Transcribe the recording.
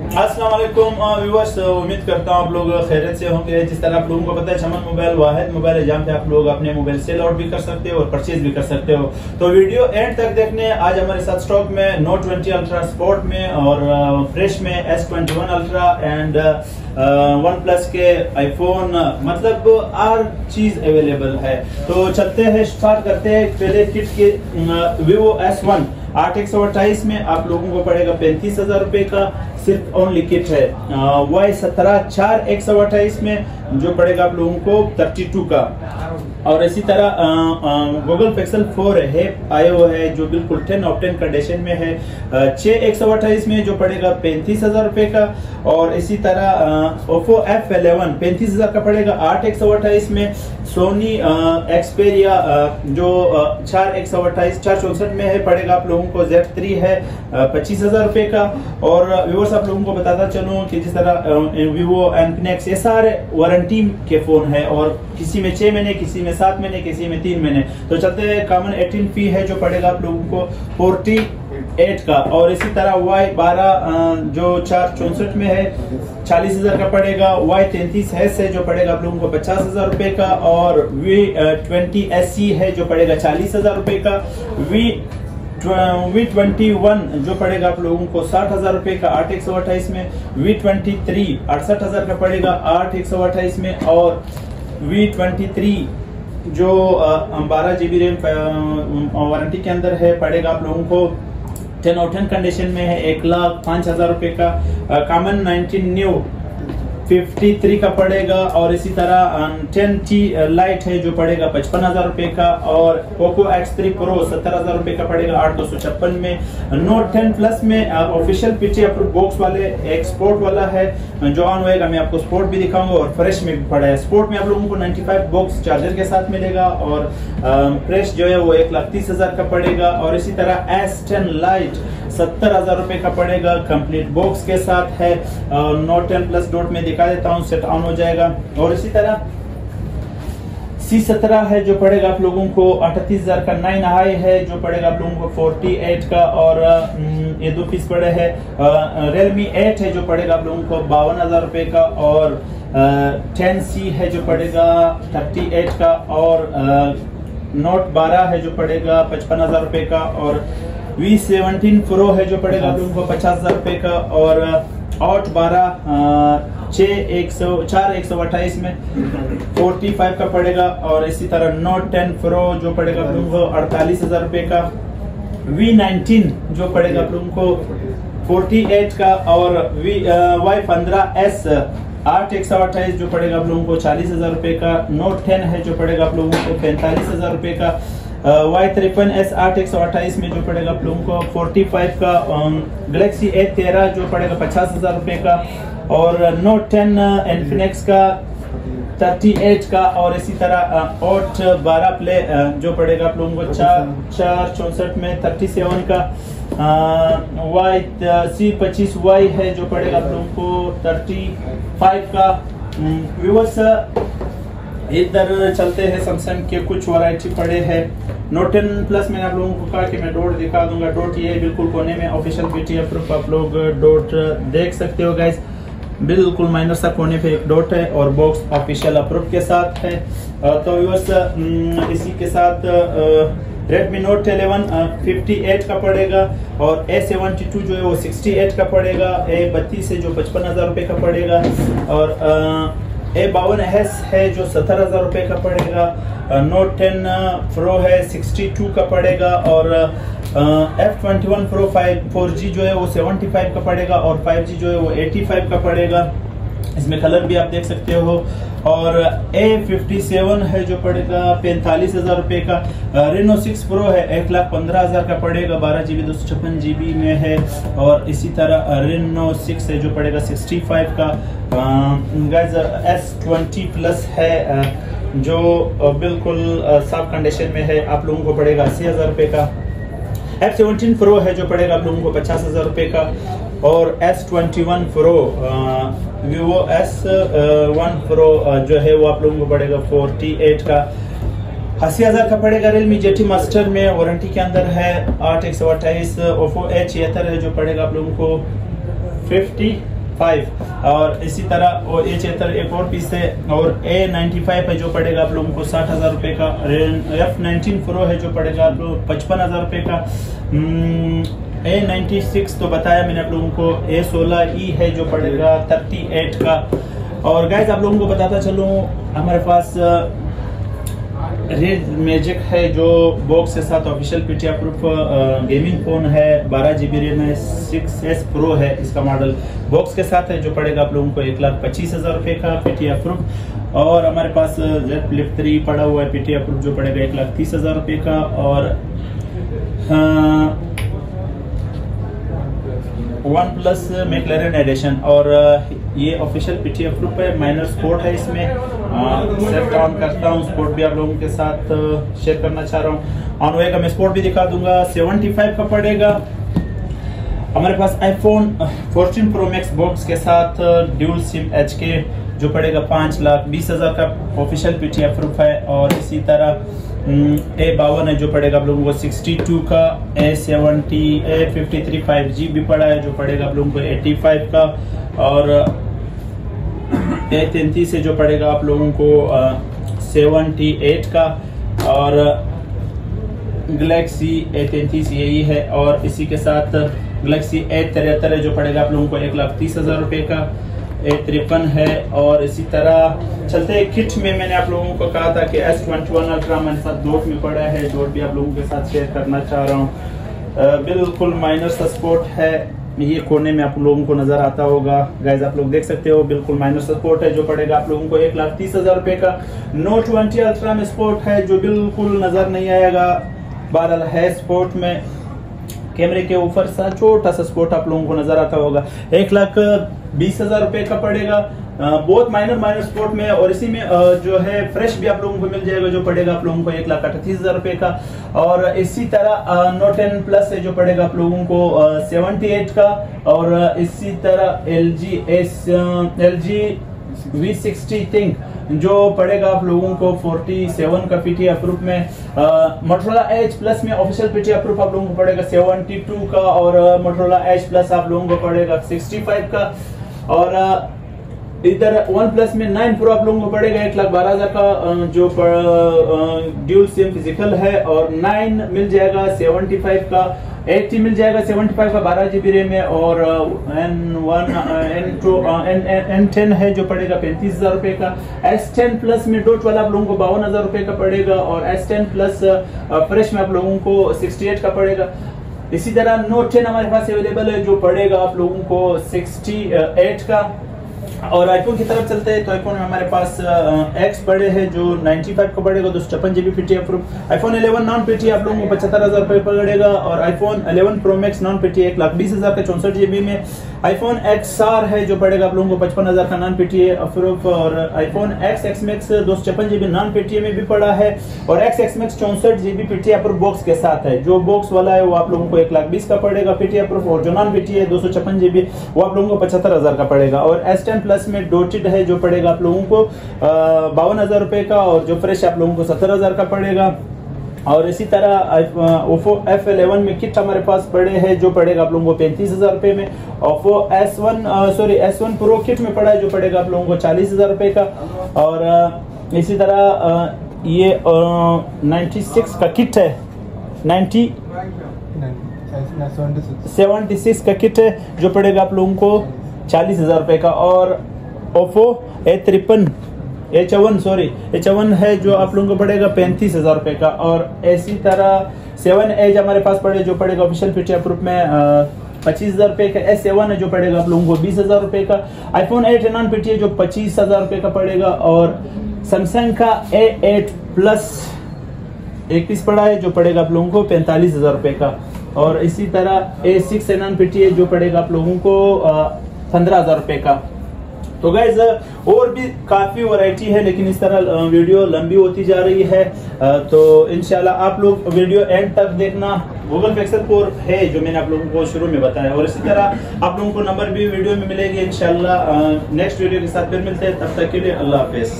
अस्सलाम वालेकुम व्यूअर्स, उम्मीद करता हूँ आप लोग खैरियत से होंगे। जिस तरह आप लोगों को पता है, चमन मोबाइल वाहिद मोबाइल है जहाँ पे आप लोग अपने मोबाइल सेल आउट भी कर सकते हो और परचेज भी कर सकते हो। तो वीडियो एंड तक देखने। आज हमारे साथ स्टॉक में नोट 20 अल्ट्रा स्पोर्ट में और फ्रेश में S21 ultra and one plus के आईफोन, मतलब हर चीज अवेलेबल है। तो चलते हैं, स्टार्ट करते हैं। पहले किट के Vivo S1 8/128 में आप लोगों को पड़ेगा 35,000 रुपए का, सिर्फ ओनली किट है। Y17 4/128 में जो पड़ेगा आप लोगों को 32 का। और इसी तरह गूगल पिक्सल 4 है आया हुआ है जो बिल्कुल 10 ऑफ 10 कंडीशन में है, 6/128 में जो पड़ेगा 35,000 रुपए का। और इसी तरह Oppo F11 35,000 का पड़ेगा 8/128 में। सोनी एक्सपेरिया जो 4/128 में है, पड़ेगा आप लोगों को। Z3 है 25,000 रुपए का। और व्यूअर्स आप लोगों को बताता चलूं कि जिस तरह Vivo Infinix ये सारे वारंटी के फोन है, और किसी में 6 महीने, किसी में 7 महीने, किसी में 3 महीने। तो चलते हैं, कॉमन 18 फी है जो पड़ेगा आप लोगों को 48 का। और इसी तरह Y12 जो 4/64 में है 40,000 का पड़ेगा। Y33 है जो पड़ेगा आप लोगों को 50,000 रुपए का। और V20 SE है जो पड़ेगा 40,000 रुपए का। V21 जो पड़ेगा आप लोगों को 60,000 रुपए का 8/128 में। V23 68,000 का पड़ेगा 8/128 में। और V23 जो 12 GB रैम वारंटी के अंदर है, पड़ेगा आप लोगों को 10 आउट 10 कंडीशन में है 1,05,000 रुपए का। कॉमन 19 न्यू 53 का पड़ेगा। और इसी तरह 10T लाइट है जो पड़ेगा 55,000 रुपए का। और Poco X3 Pro 70,000 रुपए का पड़ेगा 8,256 में। Note 10 Plus में ऑफिशियल पीछे अप्रूव बॉक्स वाले एक स्पोर्ट वाला है जो ऑन होएगा, मैं आपको स्पोर्ट भी दिखाऊंगा। और फ्रेश में भी पड़ा है। स्पोर्ट में आप लोगों को 95 बॉक्स चार्जर के साथ मिलेगा। और फ्रेश जो है वो 1,30,000 का पड़ेगा। और इसी तरह S10 लाइट 70,000 रुपए का पड़ेगा, कंप्लीट बॉक्स के साथ है। Note 10 Plus डॉट में दिखा देता हूँ, सेट ऑन हो जाएगा। और इसी तरह C17 है जो पड़ेगा आप लोगों को 38,000 का। 9 हाई है जो पड़ेगा आप लोगों को 48 का। और ये 2 पीस पड़े हैं। Realme 8 है जो पड़ेगा आप लोगों को 52,000 रुपए का। और 10C है जो पड़ेगा 38 का। और Note 12 है जो पड़ेगा 55,000 रुपए का। और V17 Pro है जो पड़ेगा आप लोगों को 50,000 रुपए का। और Hot 12 4/128 में 45 का पड़ेगा। और इसी तरह Note 10 Pro जो पड़ेगा आप लोगों को 48,000 रुपए का। V19 जो पड़ेगा आप लोगों को 48 का। और Y15S 8/128 जो पड़ेगा आप लोगों को 40,000 रुपए का। Note 10 है जो पड़ेगा आप लोगों को 45,000 रुपए का। Y53S 8/128 में जो पड़ेगा आप लोगों को 45 का। Galaxy A13 जो पड़ेगा 50,000 रुपए का। और Note 10 Infinix का 38 का। और इसी तरह Hot 12 प्ले जो पड़ेगा आप लोगों को 4/64 में 37 का। C25Y है जो पड़ेगा आप लोगों को 35 का। व्यूअर्स इधर चलते हैं, सैमसंग के कुछ वैरायटी पड़े हैं। Note 10 Plus मैंने आप लोगों को कहा कि मैं डॉट दिखा दूंगा। डॉट ये बिल्कुल कोने में ऑफिशियल पीटी अप्रूव, आप लोग डॉट देख सकते हो गाइस। बिल्कुल माइनर सा कोने पे एक डॉट है और बॉक्स ऑफिशियल अप्रूव के साथ है। तो व्यूअर्स इसी के साथ Redmi Note 11 58 का पड़ेगा। और A72 जो है वो 68 का पड़ेगा। A32 है जो 55,000 रुपए का पड़ेगा। और A52S है जो 70,000 रुपए का पड़ेगा। Note 10 Pro है 62 का पड़ेगा। और F21 Pro 4G जो है वो 75 का पड़ेगा। और 5G जो है वो 85 का पड़ेगा। इसमें कलर भी आप देख सकते हो। और A57 है जो पड़ेगा 45,000 रुपए का। Reno 6 Pro है 1,15,000 का पड़ेगा, 12 GB 256 GB में है। और इसी तरह Reno 6 है जो पड़ेगा 65 का। गाइस S20 Plus है जो बिल्कुल साफ कंडीशन में है, आप लोगों को पड़ेगा 80,000 रुपए का। F17 Pro है जो पड़ेगा आप लोगों को 50,000 रुपए का। और S21 Pro Vivo S1 Pro जो है वो आप लोगों को पड़ेगा 48 का। 80,000 का पड़ेगा। Realme GT Master में वारंटी के अंदर है 8/128। Oppo A76 है जो पड़ेगा आप लोगों को 5। और इसी तरह A76 एक और पीस है, और A95 है जो पड़ेगा आप लोगों को 60,000 रुपए का। F19 Pro है जो पड़ेगा आप लोग 55,000 रुपए का। A96 तो बताया मैंने आप लोगों को। A16E है जो पड़ेगा 38 का। और गाइस आप लोगों को बताता चलूं, हमारे पास रेड मैजिक है जो बॉक्स के साथ official PTI proof gaming phone है। 12 GB रैम है, 6S Pro है इसका मॉडल, बॉक्स के साथ है जो पड़ेगा आप लोगों को 1,25,000 रुपए का PTI प्रूफ। और हमारे पास Z Flip 3 पड़ा हुआ है PTI प्रूफ जो पड़ेगा 1,30,000 रुपए का। और OnePlus मैक्लेरन एडिशन, और ये ऑफिशियल PTI प्रूफ है। माइनर स्पोर्ट है इसमें, सेट ऑन करता हूँ, स्पोर्ट भी आप लोगों के साथ शेयर करना चाह रहा हूँ। ऑन वे का मैं स्पोर्ट भी दिखा दूंगा। 75 का पड़ेगा। हमारे पास iPhone 14 Pro Max बॉक्स के साथ ड्यूल सिम HK जो पड़ेगा 5,20,000 का ऑफिशियल PTI प्रूफ है। और इसी तरह A52 है जो पड़ेगा आप लोगों को 62 का। A53 5G भी पड़ा है जो पड़ेगा आप लोगों को 85 का। और A33 है जो पड़ेगा आप लोगों को 78 का। और गैलेक्सी A33 यही है। और इसी के साथ गैलेक्सी A73 है जो पड़ेगा आप लोगों को 1,30,000 रुपए का। A53 है। और इसी तरह चलते हैं किट में, मैंने आप लोगों को कहा था कि S21 अल्ट्रा मेरे साथ डॉट में पड़ा है, डॉट भी आप लोगों के साथ शेयर करना चाह रहा हूँ। बिल्कुल माइनर सा स्पोर्ट है, ये कोने में आप लोगों को नजर आता होगा। गाइस आप लोग देख सकते हो, बिल्कुल माइनर सा स्पोर्ट है जो पड़ेगा आप लोगों को 1,30,000 रुपए का। Note 20 अल्ट्रा में स्पोर्ट है जो बिल्कुल नजर नहीं आएगा, बहरहाल है स्पोर्ट में। कैमरे के ऊपर सा छोटा सा स्पोर्ट आप लोगों को नजर आता होगा। 1,20,000 रुपए का पड़ेगा। बहुत माइनर स्पोर्ट में। और इसी में जो है फ्रेश भी आप लोगों को मिल जाएगा जो पड़ेगा आप लोगों को 1,38,000 रुपए का। और इसी तरह Note 10 Plus है जो पड़ेगा आप लोगों को 78 का। और इसी तरह LG V60 Think जो पड़ेगा आप लोगों को 47 का PTI प्रूफ में। Motorola Edge Plus में ऑफिशियल PTI प्रूफ आप लोगों को पड़ेगा 72 का। और Motorola Edge Plus आप लोगों को पड़ेगा 65 का। और इधर OnePlus में 9 Pro आप लोगों को पड़ेगा 1,12,000 का जो ड्यूल सिम फिजिकल है। और 9 मिल जाएगा 75 का। 80 मिल जाएगा 75 का, 12 GB रैम है। और N10 है जो पड़ेगा 35,000 रुपए का। S10 Plus में डॉट वाला आप लोगों को 52,000 रुपए का पड़ेगा। और S10 Plus फ्रेश में आप लोगों को 68 का पड़ेगा। इसी तरह Note 10 हमारे पास अवेलेबल है जो पड़ेगा आप लोगों को 68 का। और आईफोन की तरफ चलते हैं तो आईफोन में हमारे पास X पड़े हैं जो 95 का पड़ेगा 256 GB PTI proof. IPhone 11 non PTI आप लोगों को 75,000 रुपए पड़ेगा। और iPhone 11 Pro Max non PTI 1,20,000 का 64 GB में। आईफोन XR है जो पड़ेगा आप लोगों को 55,000 का नॉन PTI प्रूफ। और iPhone X Max 256 GB non PTI में भी पड़ा है। और X Max 64 GB PTI proof box के साथ है। जो बॉक्स वाला है वो आप लोगों को 1,20,000 का पड़ेगा PTI प्रूफ। और जो नॉन PTI 256 GB वो आप लोगों को 75,000 का पड़ेगा। और S10 Plus में डॉटेड है जो पड़ेगा आप लोगों को 52,000 रुपए का। और जो फ्रेश आप लोगों को 70,000 का पड़ेगा। और इसी तरह Oppo F11 में किट हमारे पास पड़े हैं जो पड़ेगा आप लोगों को 35,000 रुपए में। Oppo S1 Pro किट में पड़ा है जो पड़ेगा आप लोगों को 40,000 रुपए का। और इसी तरह ये 96 का किट है, 76 का किट है जो पड़ेगा आप लोगों को 40,000 रुपए का। और Oppo A51 है जो आप लोगों को पड़ेगा 35,000 रुपए का। और इसी तरह 7 Edge हमारे पास पड़े जो पड़ेगा ऑफिशियल PTI प्रूफ में 25,000 रुपए का। S7 है जो पड़ेगा आप लोगों को 20,000 रुपए का। iPhone 8 नॉन PTI जो 25,000 रुपए का पड़ेगा। और Samsung का A8 Plus एक पीस पड़ा है जो पड़ेगा आप लोगों को 45,000 रुपए का। और इसी तरह A6 नॉन PTI जो पड़ेगा आप लोगों को 15,000 रुपए का। तो गाइज और भी काफी वैरायटी है, लेकिन इस तरह वीडियो लंबी होती जा रही है। तो इंशाल्लाह आप लोग वीडियो एंड तक देखना। Google Pixel 4 है जो मैंने आप लोगों को शुरू में बताया। और इसी तरह आप लोगों को नंबर भी वीडियो में मिलेगी इंशाल्लाह। नेक्स्ट वीडियो के साथ फिर मिलते हैं, तब तक के लिए अल्लाह हाफिज।